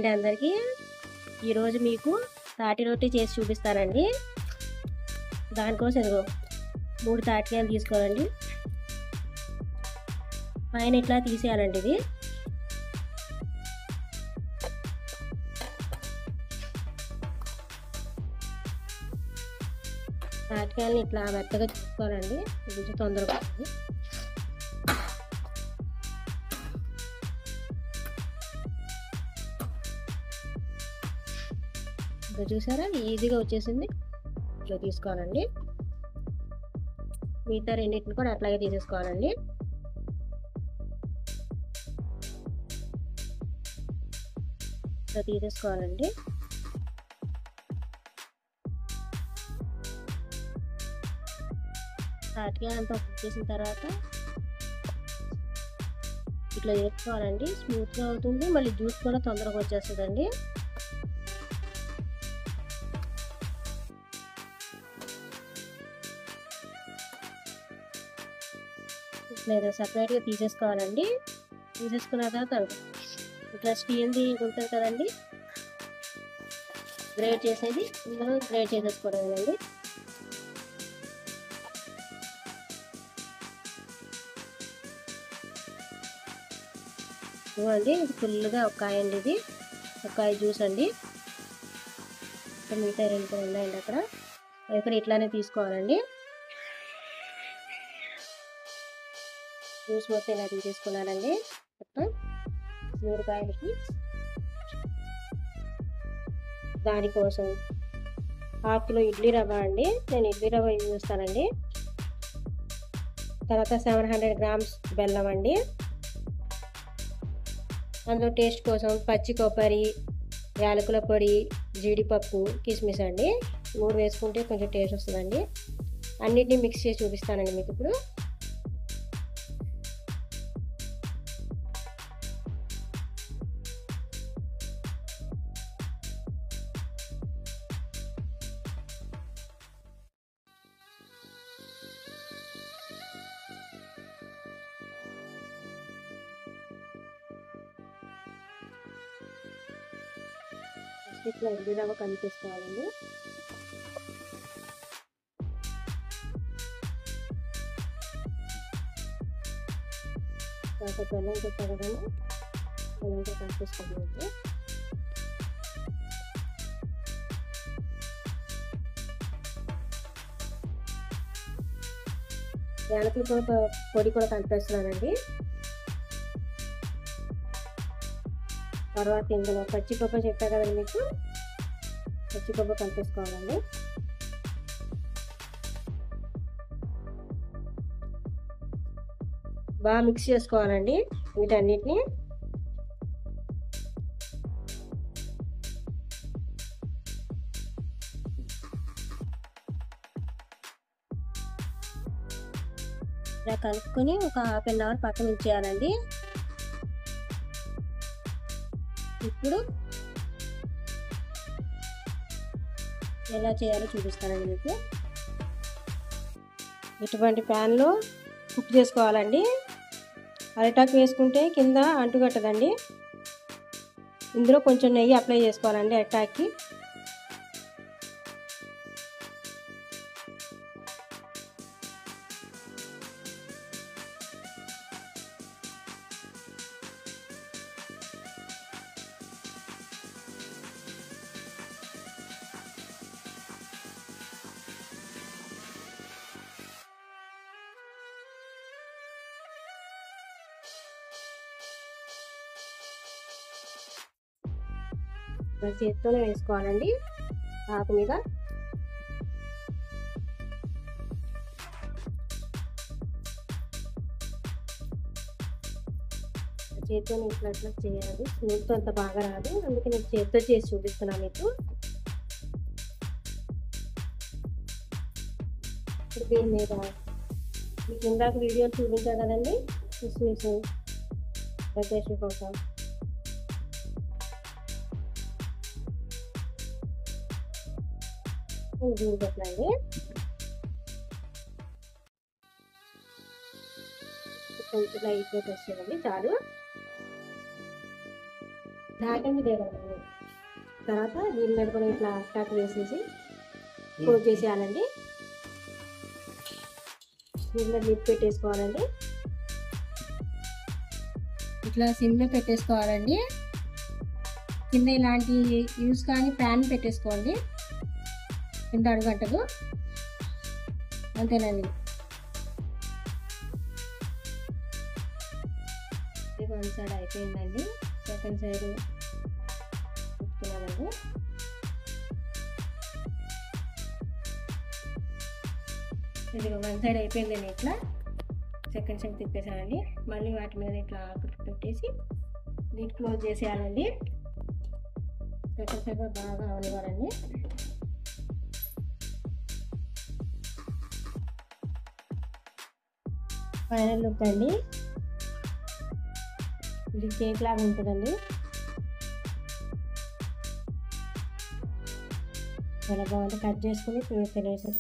Hi అండి అందరికీ. ఈరోజు మీకు తాటి రొట్టి చేసి చూపిస్తానండి. దానికోసం ఇదిగో 3 తాటికాయలు తీసుకోవాలండి. పైన ఇట్లా తీసేయాలండి. ఇది తాటికాయలని ఇట్లా మెత్తగా చూసుకోవాలండి. కొంచెం తొందరగా వస్తుంది. ఇంకా చూసారా ఈజీగా వచ్చేసింది. ఇట్లా తీసుకోవాలండి. మిగతా రెండింటిని కూడా అట్లాగే తీసేసుకోవాలండి. ఇట్లా తీసేసుకోవాలండి. తాటికాయ అంతా చేసిన తర్వాత ఇట్లా చేసుకోవాలండి. స్మూత్గా అవుతుంది, మళ్ళీ జ్యూస్ కూడా తొందరగా వచ్చేస్తుందండి. లేదా సపరేట్గా తీసేసుకోవాలండి. తీసేసుకున్న తర్వాత ఇట్లా స్టీల్ది ఉంటుంది కదండి, గ్రేట్ చేసేది, ఇందులో గ్రేట్ చేసేసుకోవడం. ఇవ్వండి, ఇది ఫుల్గా ఒక కాయ అండి. ఇది ఒక కాయ జ్యూస్ అండి. మిగతా రెండు కూడా ఉన్నాయండి అక్కడ. అవి కూడా ఇట్లానే తీసుకోవాలండి. జ్యూస్ మొత్తం ఇలా తీసేసుకున్నానండి. మొత్తం 3 కాయలకి. దానికోసం 1/2 కిలో ఇడ్లీ రవ్వ అండి. నేను ఇడ్లీ రవ్వ యూజ్ చేస్తానండి. తర్వాత 700 గ్రామ్స్ బెల్లం అండి. అందులో టేస్ట్ కోసం పచ్చి కొబ్బరి, యాలకుల పొడి, జీడిపప్పు, కిస్మిస్ అండి. 3 వేసుకుంటే కొంచెం టేస్ట్ వస్తుందండి. అన్నిటినీ మిక్స్ చేసి చూపిస్తానండి మీకు ఇప్పుడు. ఇట్లా ఇడ్లీ రవ్వ కనిపిసుకోవాలండి. తర్వాత బెల్లం పెట్టగలను, బెల్లంతో కనిపిసుకోవాలి. యాలకుల పొడి కూడా కలిపేస్తున్నానండి. తర్వాత ఇందులో పచ్చి కొబ్బరి చెప్పా కదండి మీకు, పచ్చి కొబ్బరి కలిపేసుకోవాలండి. బాగా మిక్స్ చేసుకోవాలండి వీటన్నిటిని. ఇలా కలుపుకొని ఒక 1/2 అవర్ పక్కన ఉంచేయాలండి. ఇప్పుడు ఎలా చేయాలో చూపిస్తానండి మీకు. ఇటువంటి ప్యాన్లో కుక్ చేసుకోవాలండి. అరిటాకు వేసుకుంటే కింద అంటుకట్టదండి. ఇందులో కొంచెం నెయ్యి అప్లై చేసుకోవాలండి అరిటాక్కి. చేత్తోనే వేసుకోవాలండి ఆకు మీద. చేత్తోనే ఇట్లా చేయాలి. స్మూత్తో అంత బాగా రాదు, అందుకే నేను చేత్తో చేసి చూపిస్తున్నాను మీకు. ఇప్పుడు దీని మీద మీకు ఇందాక వీడియో చూపించా కదండి, కిస్మిస్ డెకరేషన్ కోసం. జీడిపప్పులండి. కొంచెం లైట్గా ప్రెస్ చేయండి చాలు. దాటండి దేవండి. తర్వాత దీని మీద కూడా ఇట్లా కట్ వేసేసి క్లోజ్ చేసేయాలండి. దీని మీద లిడ్ పెట్టేసుకోవాలండి. ఇట్లా సిమ్లో పెట్టేసుకోవాలండి. కింద ఇలాంటి యూస్ కానీ ప్యాన్ పెట్టేసుకోండి, కింద అడుగంటదు. అంతేనండి. వన్ సైడ్ అయిపోయిందండి, సెకండ్ సైడ్ తిప్పుతున్నానండి. ఇది వన్ సైడ్ అయిపోయిందండి. ఇట్లా సెకండ్ సైడ్ తిప్పేసానండి. మళ్ళీ వాటి మీద ఇట్లా పెట్టేసి లిడ్ క్లోజ్ చేసేయాలండి. సెకండ్ సైడ్ బాగా అవనివ్వాలండి. ఫైనల్ లుక్ అండి. ఇది కేక్ లాగా ఉంటుందండి. చాలా బాగుంటుంది. కట్ చేసుకుని తినేసి